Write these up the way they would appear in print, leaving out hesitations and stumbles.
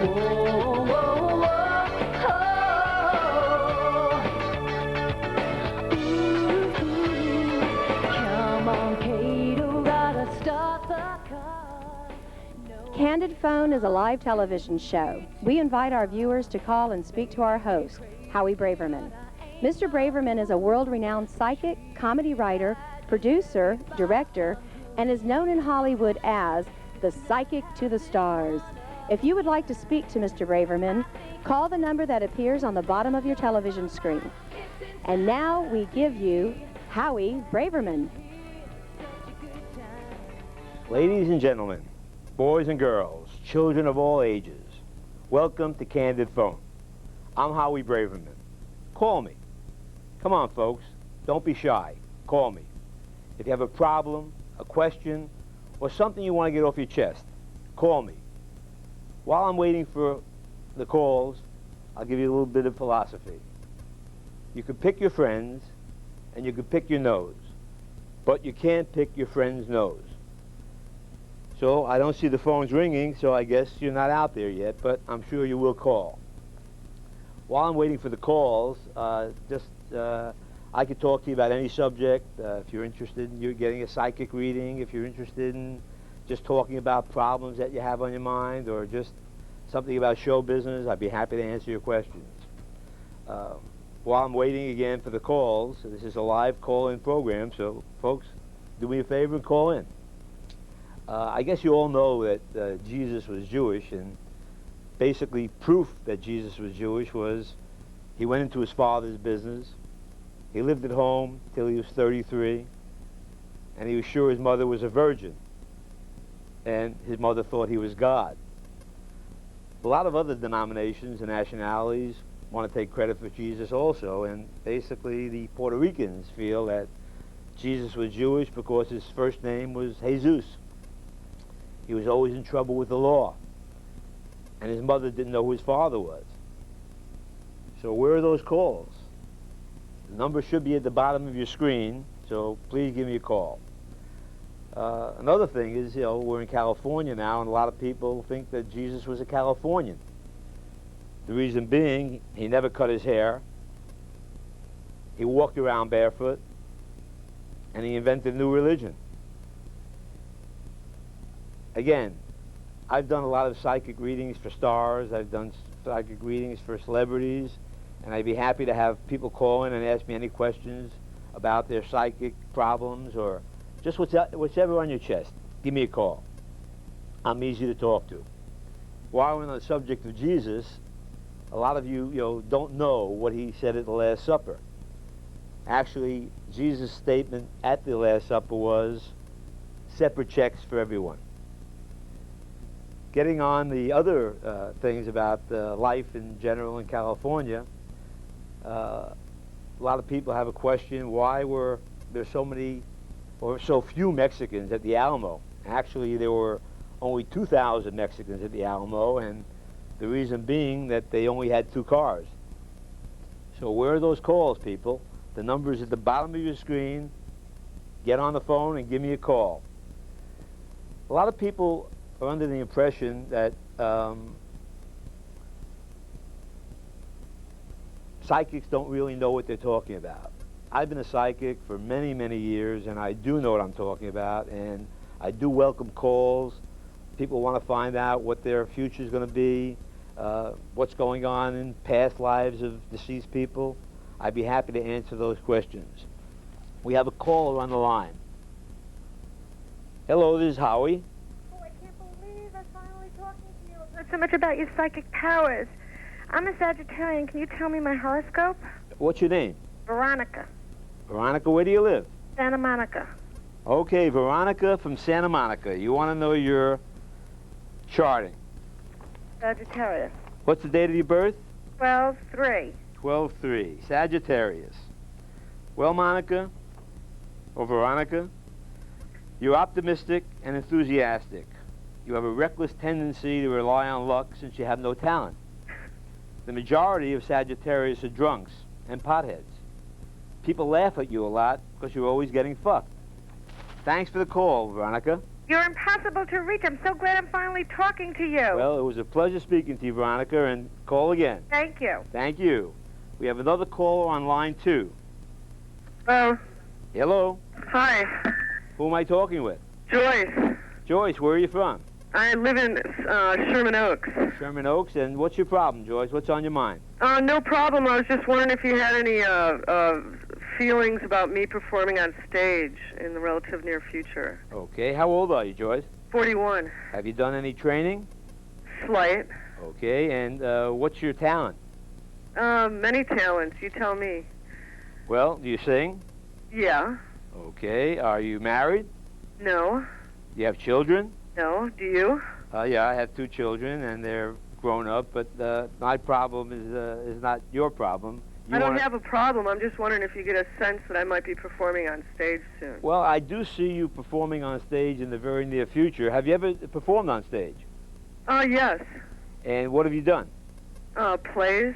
Whoa, whoa, whoa, oh. Ooh, come on, Kato, gotta start the car. No. Candid Phone is a live television show. We invite our viewers to call and speak to our host, Howie Braverman. Mr. Braverman is a world-renowned psychic, comedy writer, producer, director, and is known in Hollywood as the Psychic to the Stars. If you would like to speak to Mr. Braverman, call the number that appears on the bottom of your television screen. And now we give you Howie Braverman. Ladies and gentlemen, boys and girls, children of all ages, welcome to Candid Phone. I'm Howie Braverman. Call me. Come on, folks. Don't be shy. Call me. If you have a problem, a question, or something you want to get off your chest, call me. While I'm waiting for the calls, I'll give you a little bit of philosophy. You can pick your friends, and you can pick your nose, but you can't pick your friend's nose. So I don't see the phones ringing, so I guess you're not out there yet, but I'm sure you will call. While I'm waiting for the calls, I could talk to you about any subject. If you're interested in getting a psychic reading, if you're interested in just talking about problems that you have on your mind, or just something about show business, I'd be happy to answer your questions. While I'm waiting again for the calls, this is a live call-in program, so folks, do me a favor and call in. I guess you all know that Jesus was Jewish, and basically proof that Jesus was Jewish was he went into his father's business. He lived at home till he was 33, and he was sure his mother was a virgin, and his mother thought he was God. A lot of other denominations and nationalities want to take credit for Jesus also, and basically the Puerto Ricans feel that Jesus was Jewish because his first name was Jesus. He was always in trouble with the law, and his mother didn't know who his father was. So where are those calls? The number should be at the bottom of your screen, so please give me a call. Another thing is, we're in California now, and a lot of people think that Jesus was a Californian. The reason being, he never cut his hair, he walked around barefoot, and he invented a new religion. Again, I've done a lot of psychic readings for stars, I've done psychic readings for celebrities, and I'd be happy to have people call in and ask me any questions about their psychic problems or just whatever on your chest. Give me a call. I'm easy to talk to. While we're on the subject of Jesus, a lot of you, don't know what he said at the Last Supper. Actually, Jesus' statement at the Last Supper was separate checks for everyone. Getting on the other things about life in general in California, a lot of people have a question, why were there so many or so few Mexicans at the Alamo? Actually, there were only 2,000 Mexicans at the Alamo, and the reason being that they only had 2 cars. So where are those calls, people? The number's at the bottom of your screen. Get on the phone and give me a call. A lot of people are under the impression that psychics don't really know what they're talking about. I've been a psychic for many, many years, and I do know what I'm talking about, and I do welcome calls. People want to find out what their future is going to be, what's going on in past lives of deceased people. I'd be happy to answer those questions. We have a caller on the line. Hello, this is Howie. Oh, I can't believe I'm finally talking to you. I've heard so much about your psychic powers. I'm a Sagittarian. Can you tell me my horoscope? What's your name? Veronica. Veronica, where do you live? Santa Monica. Okay, Veronica from Santa Monica. You want to know your charting. Sagittarius. What's the date of your birth? 12/3. 12/3. Sagittarius. Well, Monica, or Veronica, you're optimistic and enthusiastic. You have a reckless tendency to rely on luck since you have no talent. The majority of Sagittarius are drunks and potheads. People laugh at you a lot because you're always getting fucked. Thanks for the call, Veronica. You're impossible to reach. I'm so glad I'm finally talking to you. Well, it was a pleasure speaking to you, Veronica, and call again. Thank you. Thank you. We have another caller on line 2. Oh, Hello. hi. Who am I talking with? Joyce. Joyce, where are you from? I live in Sherman Oaks. Sherman Oaks. And what's your problem, Joyce? What's on your mind? No problem. I was just wondering if you had any feelings about me performing on stage in the relative near future. Okay. How old are you, Joyce? 41. Have you done any training? Slight. Okay. And what's your talent? Many talents. You tell me. Well, do you sing? Yeah. Okay. Are you married? No. Do you have children? No. Do you? Yeah, I have 2 children, and they're grown up. But my problem is not your problem. I don't have a problem. I'm just wondering if you get a sense that I might be performing on stage soon. Well, I do see you performing on stage in the very near future. Have you ever performed on stage? Yes. And what have you done? Plays.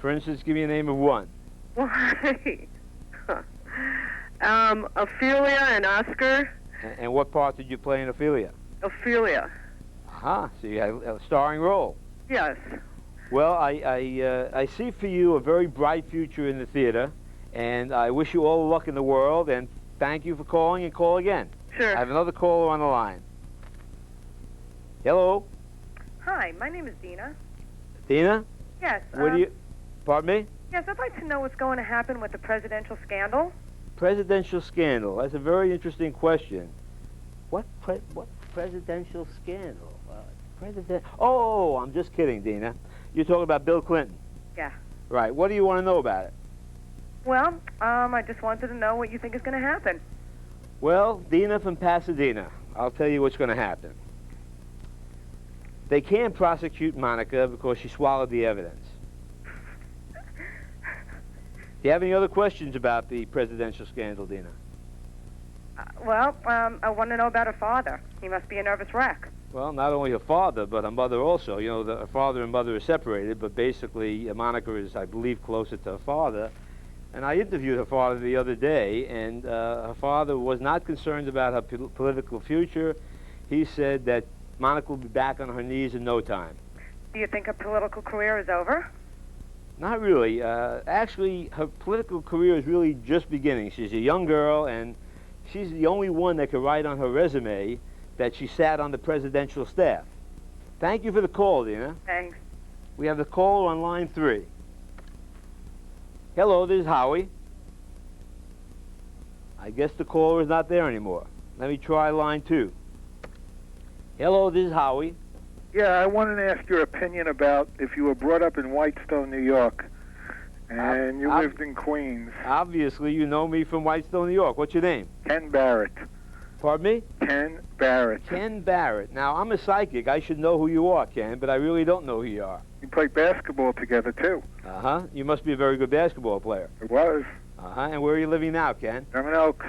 For instance, give me a name of one. Why? Ophelia and Oscar. And what part did you play in Ophelia? Ophelia. Uh-huh. So you had a starring role. Yes. Well, I see for you a very bright future in the theater, and I wish you all the luck in the world, and thank you for calling, and call again. Sure. I have another caller on the line. Hello? Hi, my name is Dina. Dina? Yes. What do you... Pardon me? Yes, I'd like to know what's going to happen with the presidential scandal. Presidential scandal. That's a very interesting question. What presidential scandal? Oh, I'm just kidding, Dina. You're talking about Bill Clinton. Yeah. Right. What do you want to know about it? Well, I just wanted to know what you think is going to happen. Well, Dina from Pasadena, I'll tell you what's going to happen. They can't prosecute Monica because she swallowed the evidence. Do you have any other questions about the presidential scandal, Dina? I want to know about her father. He must be a nervous wreck. Well, not only her father, but her mother also. You know, her father and mother are separated, but basically Monica is, I believe, closer to her father. And I interviewed her father the other day, and her father was not concerned about her political future. He said that Monica will be back on her knees in no time. Do you think her political career is over? Not really. Actually, her political career is really just beginning. She's a young girl, and she's the only one that could write on her resume that she sat on the presidential staff. Thank you for the call, Dina. Thanks. We have the caller on line 3. Hello, this is Howie. I guess the caller is not there anymore. Let me try line 2. Hello, this is Howie. Yeah, I wanted to ask your opinion about if you were brought up in Whitestone, New York, and you lived in Queens. Obviously, you know me from Whitestone, New York. What's your name? Ken Barrett. Pardon me? Ken Barrett. Ken Barrett. Now, I'm a psychic. I should know who you are, Ken, but I really don't know who you are. We played basketball together, too. Uh-huh. You must be a very good basketball player. It was. Uh-huh. And where are you living now, Ken? Sherman Oaks.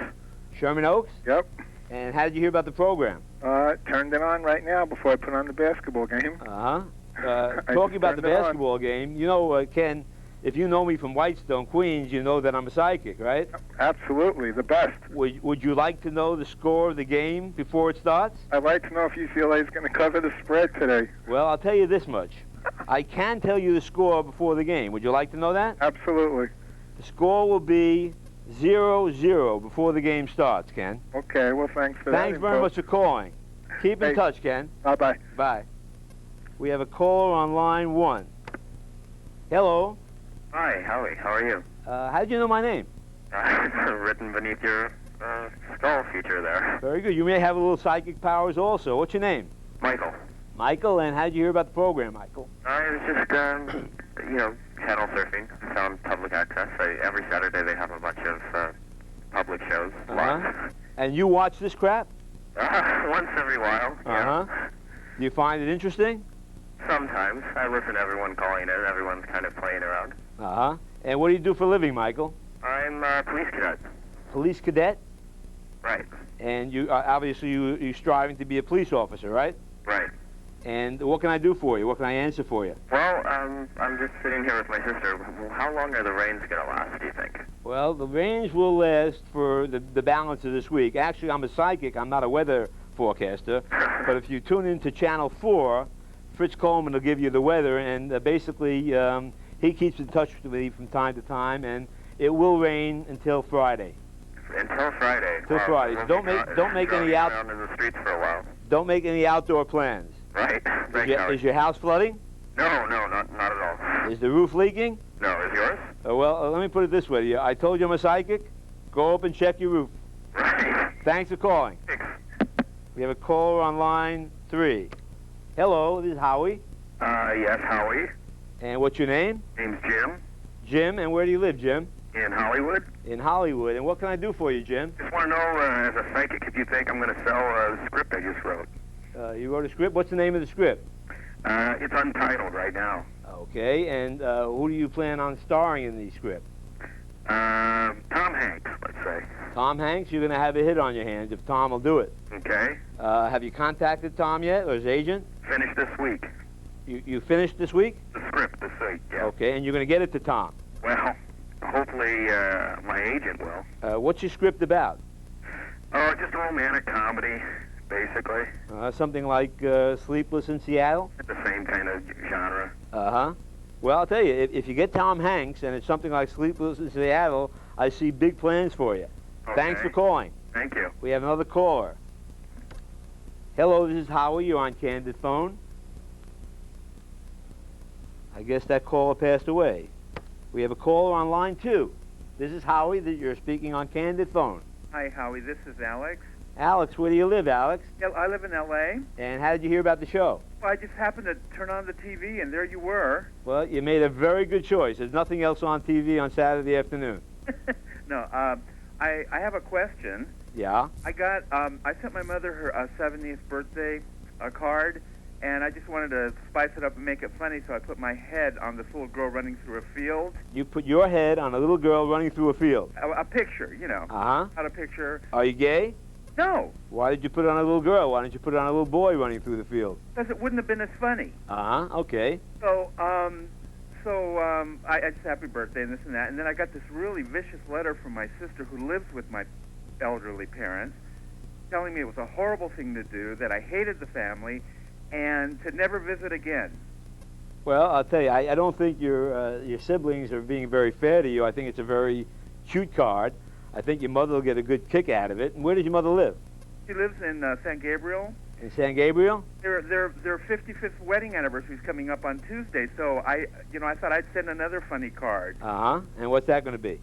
Sherman Oaks? Yep. And how did you hear about the program? Turned it on right now before I put on the basketball game. Uh-huh. I Talking about the turned it on. basketball game, you know, Ken, if you know me from Whitestone, Queens, you know that I'm a psychic, right? Absolutely, the best. Would you like to know the score of the game before it starts? I'd like to know if UCLA is going to cover the spread today. Well, I'll tell you this much. I can tell you the score before the game. Would you like to know that? Absolutely. The score will be 0-0 before the game starts, Ken. Okay, well, thanks for that. Thanks very much for calling. Keep in Hey. touch, Ken. Bye-bye. Bye. We have a caller on line 1. Hello. Hi, Howie. How are you? How did you know my name? Written beneath your skull feature there. Very good. You may have a little psychic powers also. What's your name? Michael. Michael, and how did you hear about the program, Michael? I was just, channel surfing. Found public access. Every Saturday they have a bunch of public shows. Uh-huh. And you watch this crap? Once every while. Uh-huh. Do you find it interesting? Sometimes. I listen to everyone calling in. Everyone's kind of playing around. Uh-huh. And what do you do for a living, Michael? I'm a police cadet. Police cadet? Right. And you obviously you're striving to be a police officer, right? Right. And what can I do for you? What can I answer for you? Well, I'm just sitting here with my sister. Well, how long are the rains going to last, do you think? Well, the rains will last for the balance of this week. Actually, I'm a psychic. I'm not a weather forecaster. But if you tune into Channel 4, Fritz Coleman will give you the weather, and basically he keeps in touch with me from time to time, and it will rain until Friday. Until Friday. Till Friday. Don't make any around in the streets for a while. Don't make any outdoor plans. Right. Thanks, Howard. Is your house flooding? No, not at all. Is the roof leaking? No, is yours? Well, let me put it this way to you. I told you I'm a psychic. Go up and check your roof. Right. Thanks for calling. Thanks. We have a caller on line 3. Hello, this is Howie. Yes, Howie. And what's your name? Name's Jim. Jim, and where do you live, Jim? In Hollywood. In Hollywood. And what can I do for you, Jim? Just want to know, as a psychic, if you think I'm going to sell the script I just wrote. You wrote a script? What's the name of the script? It's untitled right now. Okay, and who do you plan on starring in the script? Tom Hanks, let's say. Tom Hanks? You're going to have a hit on your hands if Tom will do it. Okay. Have you contacted Tom yet, or his agent? Finished this week. You finished this week? The script this week, yeah. Okay, and you're going to get it to Tom. Well, hopefully my agent will. What's your script about? Oh, just a romantic comedy, basically. Something like Sleepless in Seattle? The same kind of genre. Uh-huh. Well, I'll tell you, if you get Tom Hanks and it's something like Sleepless in Seattle, I see big plans for you. Okay. Thanks for calling. Thank you. We have another caller. Hello, this is Howie. You're on Candid Phone. I guess that caller passed away. We have a caller on line 2. This is Howie. You're speaking on Candid Phone. Hi, Howie. This is Alex. Alex, where do you live, Alex? Yeah, I live in L.A. And how did you hear about the show? Well, I just happened to turn on the TV, and there you were. Well, you made a very good choice. There's nothing else on TV on Saturday afternoon. No, I have a question. Yeah? I sent my mother her 70th birthday card, and I just wanted to spice it up and make it funny, so I put my head on this little girl running through a field. You put your head on a little girl running through a field. A picture, you know. Uh-huh. Not a picture. Are you gay? No, Why did you put it on a little girl? Why didn't you put it on a little boy running through the field? because it wouldn't have been as funny. Uh-huh. Okay. So, I just happy birthday and this and that, and then I got this really vicious letter from my sister who lives with my elderly parents, telling me it was a horrible thing to do, that I hated the family, and to never visit again. Well, I'll tell you, I don't think your siblings are being very fair to you. I think it's a very cute card. I think your mother will get a good kick out of it. And where does your mother live? She lives in San Gabriel. In San Gabriel? Their 55th wedding anniversary is coming up on Tuesday, so I thought I'd send another funny card. Uh-huh. And what's that going to be?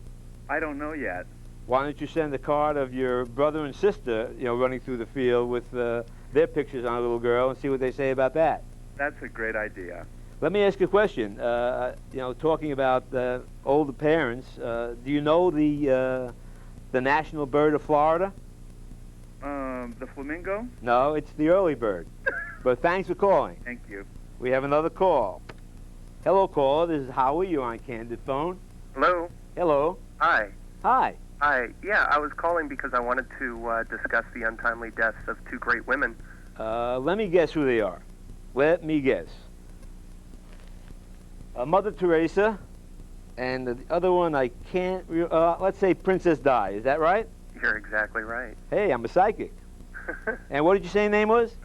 I don't know yet. Why don't you send a card of your brother and sister, running through the field with their pictures on a little girl and see what they say about that? That's a great idea. Let me ask you a question. Talking about older parents, do you know the national bird of Florida? The flamingo? No, it's the early bird. But thanks for calling. Thank you. We have another call. Hello, caller. This is Howie. You're on Candid Phone. Hello. Hello. Hi. Hi. Hi. Yeah, I was calling because I wanted to discuss the untimely deaths of two great women. Let me guess who they are. Let me guess. Mother Teresa, and the other one I can't. Let's say Princess Di. Is that right? You're exactly right. Hey, I'm a psychic. And what did you say your name was?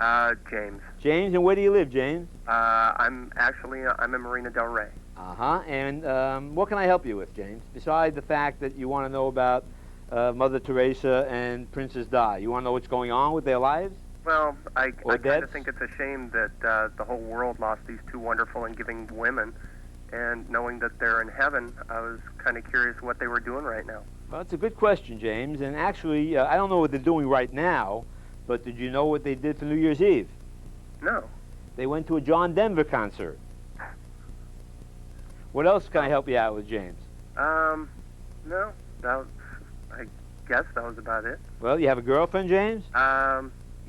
James. James, and where do you live, James? I'm in Marina Del Rey. Uh-huh. And what can I help you with, James? Besides the fact that you want to know about Mother Teresa and Princess Di. You want to know what's going on with their lives? Well, I kind of deaths? think it's a shame that the whole world lost these two wonderful and giving women. And knowing that they're in heaven, I was kind of curious what they were doing right now. Well, it's a good question, James. And actually, I don't know what they're doing right now, but did you know what they did for New Year's Eve? No. They went to a John Denver concert. What else can I help you out with, James? No. I guess that was about it. Well, you have a girlfriend, James? Yeah,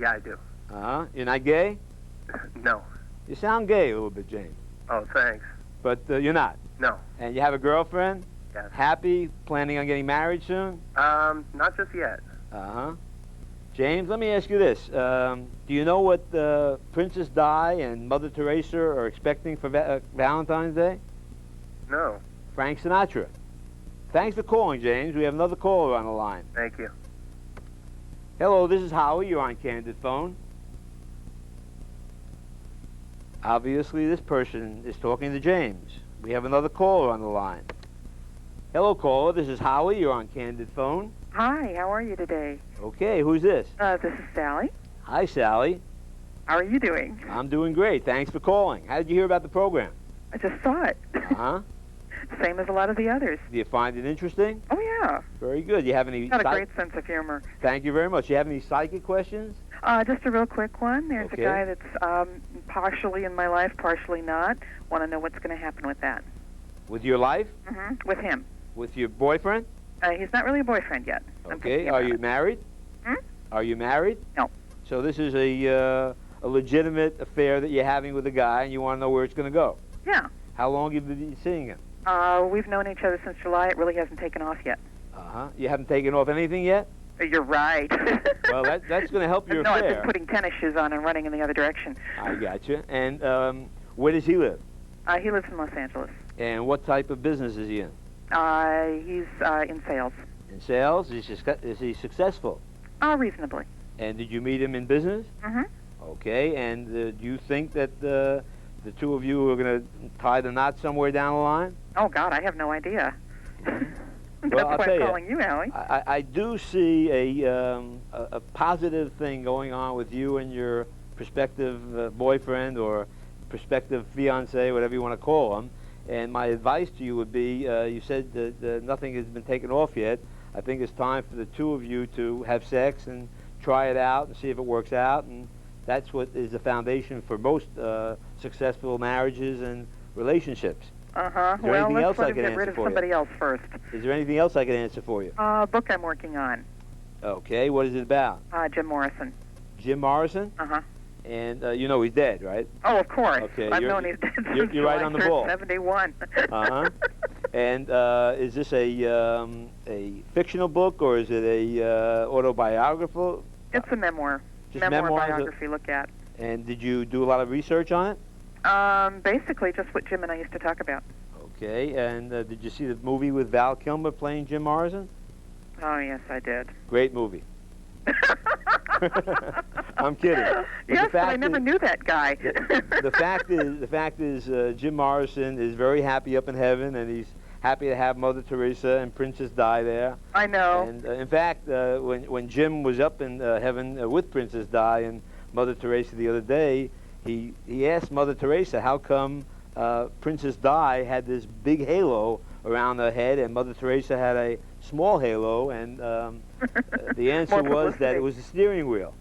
I do. Uh-huh. You're not gay? No. You sound gay a little bit, James. Oh, thanks. But you're not? No. And you have a girlfriend? Yes. Happy? Planning on getting married soon? Not just yet. Uh-huh. James, let me ask you this. Do you know what Princess Di and Mother Teresa are expecting for Valentine's Day? No. Frank Sinatra. Thanks for calling, James. We have another caller on the line. Thank you. Hello, this is Howie. You're on Candid Phone. Obviously, this person is talking to James. We have another caller on the line. Hello, caller. This is Howie. You're on Candid Phone. Hi, how are you today? Okay, who's this? This is Sally. Hi, Sally. How are you doing? I'm doing great. Thanks for calling. How did you hear about the program? I just saw it. Uh-huh. Same as a lot of the others. Do you find it interesting? Oh, yeah. Very good. You have any... Got a great sense of humor. Thank you very much. You have any psychic questions? Just a real quick one. There's Okay. a guy that's partially in my life, partially not. Want to know what's going to happen with that. With your life? With him. With your boyfriend? He's not really a boyfriend yet. I'm Okay. thinking Are about you it. married? Are you married? No. So this is a legitimate affair that you're having with a guy, and you want to know where it's going to go. Yeah. How long have you been seeing him? We've known each other since July. It really hasn't taken off yet. Uh-huh. You haven't taken off anything yet? You're right. Well, that's going to help your no, I've affair. been putting tennis shoes on and running in the other direction. I got you. And where does he live? He lives in Los Angeles. And what type of business is he in? He's in sales. In sales? Is he successful? Reasonably. And did you meet him in business? Okay. And do you think that the two of you are going to tie the knot somewhere down the line? Oh, God, I have no idea. That's Well, I'll why tell I'm you, calling you, Allie. I do see a positive thing going on with you and your prospective boyfriend or prospective fiance, whatever you want to call him. And my advice to you would be, you said that nothing has been taken off yet. I think it's time for the two of you to have sex and try it out and see if it works out. And that's what is the foundation for most successful marriages and relationships. Uh-huh. Is there Well, anything let's else I let him can get rid answer of for you? somebody else first. Is there anything else I can answer for you? Book I'm working on. Okay, what is it about? Jim Morrison. Jim Morrison? Uh-huh. And you know he's dead, right? Oh, of course. Okay, I've you're- known he's dead you're since right July on the 3rd, ball. 71. Uh-huh. And is this a fictional book or is it a autobiographical? It's a memoir. Just memoir memoirs? biography look at. And did you do a lot of research on it? Basically just what Jim and I used to talk about. Okay, and did you see the movie with Val Kilmer playing Jim Morrison? Oh, yes, I did. Great movie. I'm kidding. But Yes, but I fact never is- knew that guy. the fact is, Jim Morrison is very happy up in heaven, and he's happy to have Mother Teresa and Princess Di there. I know. And in fact, when Jim was up in heaven with Princess Di and Mother Teresa the other day, he asked Mother Teresa how come Princess Di had this big halo around her head and Mother Teresa had a small halo, and the answer More was that it publicity. was the steering wheel.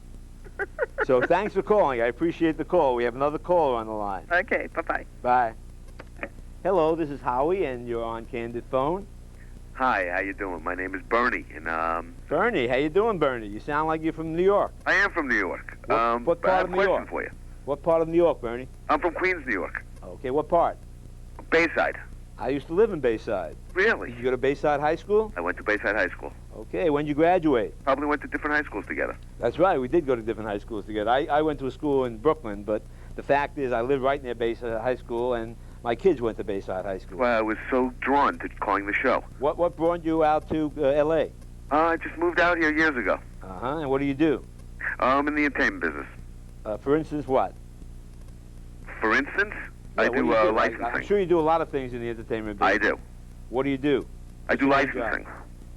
So thanks for calling. I appreciate the call. We have another caller on the line. Okay, bye-bye. Bye. Hello, this is Howie, and you're on Candid Phone. Hi, how you doing? My name is Bernie, and Bernie, how you doing, Bernie? You sound like you're from New York. I am from New York. What but I part have of a New question York? for you. What part of New York, Bernie? I'm from Queens, New York. Okay, what part? Bayside. I used to live in Bayside. Really? Did you go to Bayside High School? I went to Bayside High School. Okay, when did you graduate? Probably went to different high schools together. That's right, we did go to different high schools together. I went to a school in Brooklyn, but the fact is I lived right near Bayside High School, and my kids went to Bayside High School. Well, I was so drawn to calling the show. What brought you out to L.A.? I just moved out here years ago. Uh-huh, and what do you do? I'm in the entertainment business. For instance, what? For instance, I Yeah, what do you licensing. I'm sure you do a lot of things in the entertainment business. I do. What do you do? I do What's your licensing. job?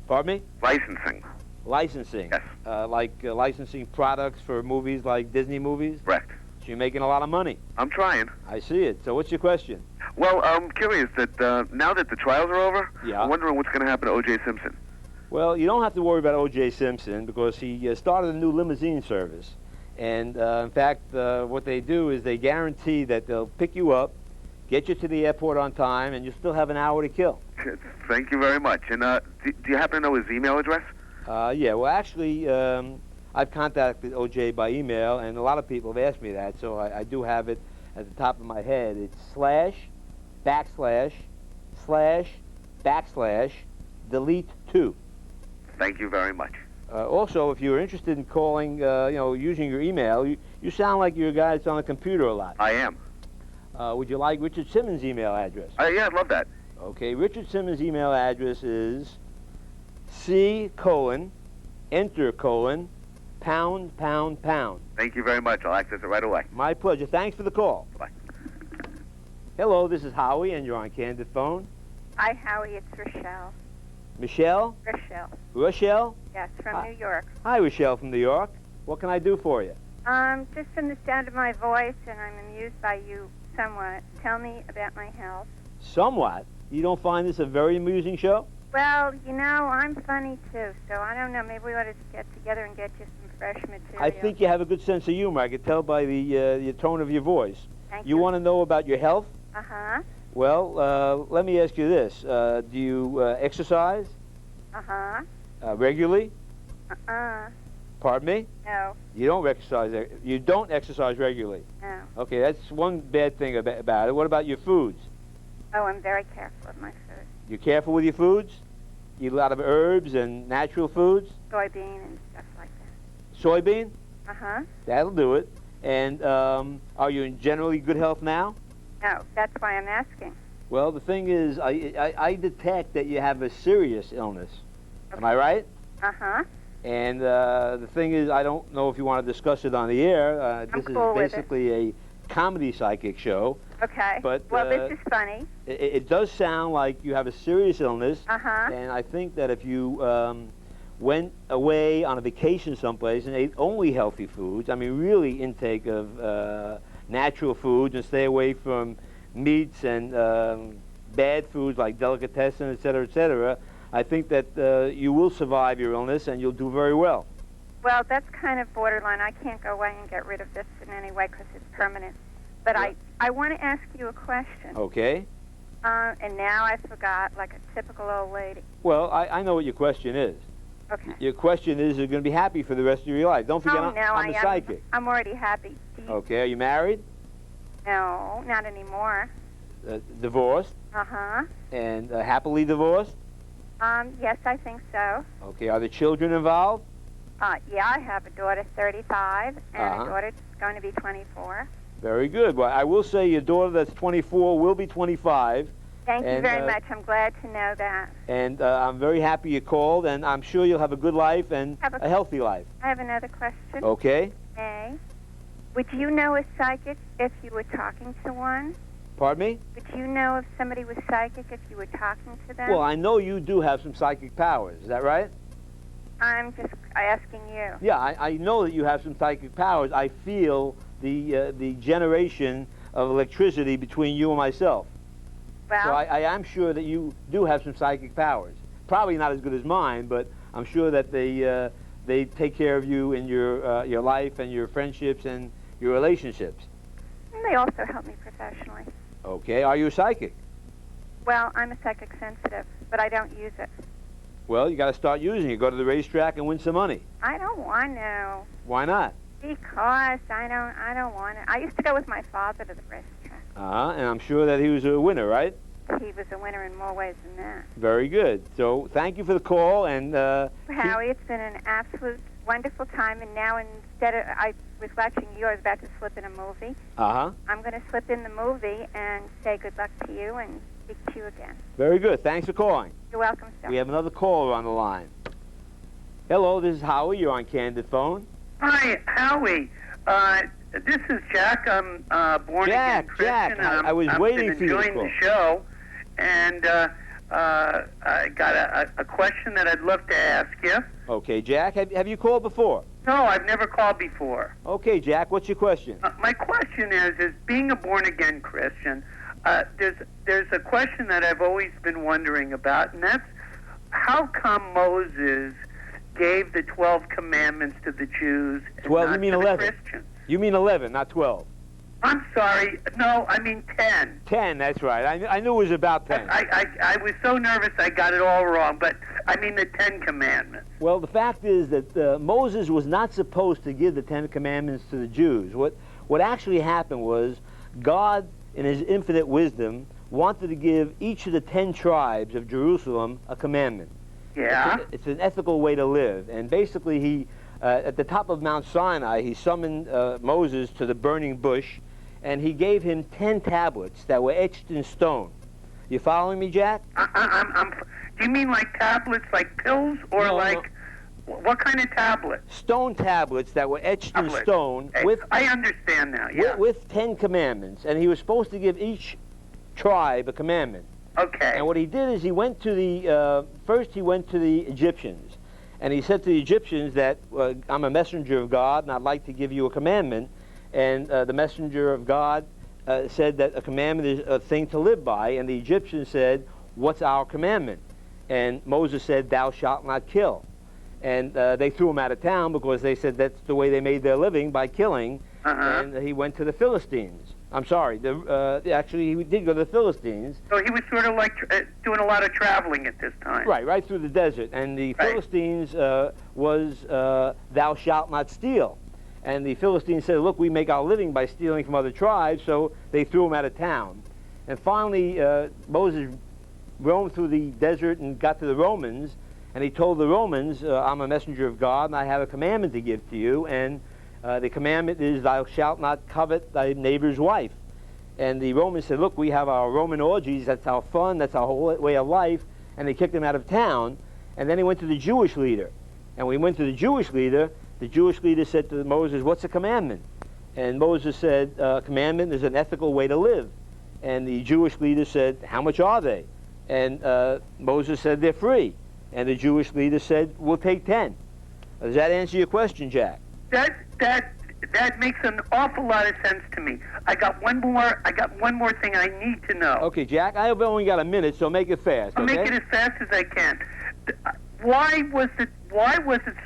Pardon me? Licensing. Licensing. Yes. Like licensing products for movies like Disney movies? Correct. So you're making a lot of money. I'm trying. I see it. So what's your question? Well, I'm curious that now that the trials are over, Yeah. I'm wondering what's going to happen to O.J. Simpson. Well, you don't have to worry about O.J. Simpson because he started a new limousine service. And in fact, what they do is they guarantee that they'll pick you up, get you to the airport on time, and you still have an hour to kill. Thank you very much. And do you happen to know his email address? Yeah, well, actually, I've contacted O.J. by email, and a lot of people have asked me that, so I do have it at the top of my head. It's ////delete 2. Thank you very much. Also, if you're interested in calling, using your email, you sound like you're a guy that's on the computer a lot. I am. Would you like Richard Simmons' email address? Yeah, I'd love that. Okay, Richard Simmons' email address is #, Thank you very much. I'll access it right away. My pleasure. Thanks for the call. Bye. Hello, this is Howie, and you're on Candid Phone. Hi, Howie. It's Rochelle. Michelle? Rochelle. Rochelle? Yes, from New York. Hi, Rochelle from New York. What can I do for you? Just from the sound of my voice, and I'm amused by you somewhat. Tell me about my health. Somewhat. You don't find this a very amusing show? Well, I'm funny too, so I don't know. Maybe we ought to get together and get you some fresh material. I think you have a good sense of humor. I could tell by the tone of your voice. Thank You want to know about your health? Uh-huh. Well, let me ask you this. Do you exercise Uh-huh. regularly? Uh-uh. Pardon me? No. You don't exercise. You don't exercise regularly. No. Okay, that's one bad thing about it. What about your foods? Oh, I'm very careful of my food. You're careful with your foods? Eat a lot of herbs and natural foods? Soybean and stuff like that. Soybean? Uh-huh. That'll do it. And are you in generally good health now? No, that's why I'm asking. Well, the thing is, I detect that you have a serious illness. Okay. Am I right? Uh-huh. And the thing is, I don't know if you want to discuss it on the air. This cool is with basically a comedy psychic show. Okay. But, well, this is funny. It does sound like you have a serious illness. Uh-huh. And I think that if you went away on a vacation someplace and ate only healthy foods, I mean really intake of natural foods, and stay away from meats and bad foods like delicatessen, et cetera, I think that you will survive your illness and you'll do very well. Well, that's kind of borderline. I can't go away and get rid of this in any way because it's permanent. But Yeah. I want to ask you a question. Okay. And now I forgot, like a typical old lady. Well, I know what your question is. Okay. Your question is, you're going to be happy for the rest of your life. Don't forget, Oh, no, I'm a psychic. I'm already happy. Okay, are you married? No, not anymore. Divorced? Uh-huh. And happily divorced? Yes, I think so. Okay, are the children involved? Yeah, I have a daughter, 35, and Uh-huh. a daughter that's going to be 24. Very good. Well, I will say your daughter that's 24 will be 25. Thank you And, very much. I'm glad to know that. And I'm very happy you called, and I'm sure you'll have a good life and Have a healthy life. I have another question. Okay? May. Would you know a psychic if you were talking to one? Pardon me? Would you know if somebody was psychic if you were talking to them? Well, I know you do have some psychic powers. Is that right? I'm just asking you. Yeah, I know that you have some psychic powers. I feel the generation of electricity between you and myself. Well, So I am sure that you do have some psychic powers. Probably not as good as mine, but I'm sure that they take care of you in your life and your friendships and your relationships. and they also help me professionally. Okay, are you a psychic? Well, I'm a psychic sensitive, but I don't use it. Well, you got to start using it. Go to the racetrack and win some money. I don't want to. Why not? Because I don't want to. I used to go with my father to the racetrack. And I'm sure that he was a winner, right? He was a winner in more ways than that. Very good. So thank you for the call, and Howie, it's been an absolute wonderful time, and now instead of, I was watching you, I was about to slip in a movie. Uh-huh. I'm going to slip in the movie and say good luck to you and speak to you again. Very good. Thanks for calling. You're welcome, sir. We have another caller on the line. Hello, this is Howie. You're on Candid Phone. Hi, Howie. This is Jack. I'm born again Christian. Jack, I was waiting for you to I've been call. enjoying the show, and I got a question that I'd love to ask you. Okay, Jack, have you called before? No, I've never called before. Okay, Jack, what's your question? My question is being a born again Christian, there's a question that I've always been wondering about, and that's how come Moses gave the 12 commandments to the Jews and 12, not you mean to 11. the Christians? You mean 11, not 12. I'm sorry. No, I mean 10. 10, that's right. I knew it was about 10. I was so nervous I got it all wrong, but I mean the 10 commandments. Well, the fact is that Moses was not supposed to give the 10 commandments to the Jews. What actually happened was God, in his infinite wisdom, wanted to give each of the 10 tribes of Jerusalem a commandment. Yeah. It's an ethical way to live. And basically, he, at the top of Mount Sinai, he summoned Moses to the burning bush, and he gave him 10 tablets that were etched in stone. You following me, Jack? Do you mean like tablets, like pills, or No, like what kind of tablets? Stone tablets that were etched in stone with. I understand now. Yeah. With 10 commandments, and he was supposed to give each tribe a commandment. Okay. And what he did is he went to the first he went to the Egyptians, and he said to the Egyptians that I'm a messenger of God, and I'd like to give you a commandment. And the messenger of God said that a commandment is a thing to live by, and the Egyptians said, "What's our commandment?" And Moses said, "Thou shalt not kill." And they threw him out of town because they said that's the way they made their living, by killing. And he went to the Philistines. I'm sorry. Actually, he did go to the Philistines. So he was sort of like doing a lot of traveling at this time. Right through the desert. And the Philistines was, "Thou shalt not steal." And the Philistines said, "Look, we make our living by stealing from other tribes," so they threw him out of town. And finally, Moses roamed through the desert and got to the Romans, and he told the Romans, "I'm a messenger of God, and I have a commandment to give to you, and the commandment is, thou shalt not covet thy neighbor's wife." And the Romans said, "Look, we have our Roman orgies, that's our fun, that's our whole way of life," and they kicked him out of town. And then he went to the Jewish leader. And when he went to the Jewish leader said to Moses, "What's a commandment?" And Moses said, "Commandment is an ethical way to live." And the Jewish leader said, "How much are they?" And Moses said, "They're free." And the Jewish leader said, "We'll take 10. Does that answer your question, Jack? That makes an awful lot of sense to me. I got one more thing I need to know. Okay, Jack, I've only got a minute, so make it fast. I'll okay? make it as fast as I can. Why was it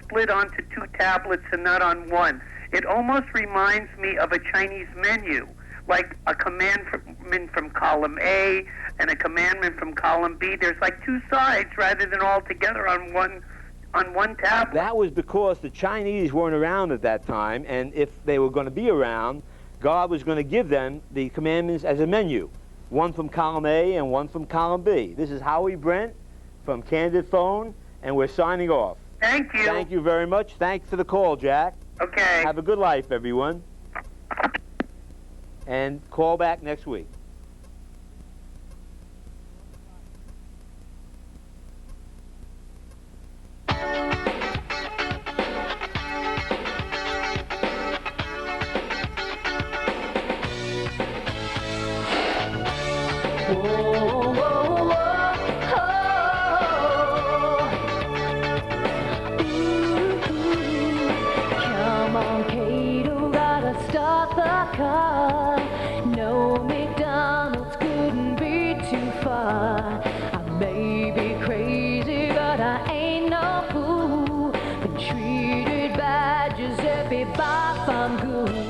split onto 2 tablets and not on one? It almost reminds me of a Chinese menu, like a commandment from column A and a commandment from column B. There's like 2 sides rather than all together on one tablet. That was because the Chinese weren't around at that time, and if they were going to be around, God was going to give them the commandments as a menu, one from column A and one from column B. This is Howie Brent from Candid Phone, and we're signing off. Thank you. Thank you very much. Thanks for the call, Jack. Okay. Have a good life, everyone. And call back next week. Come on, Kato, gotta start the car. No McDonald's couldn't be too far. I may be crazy, but I ain't no fool. Been treated bad, Giuseppe, by Fangoon.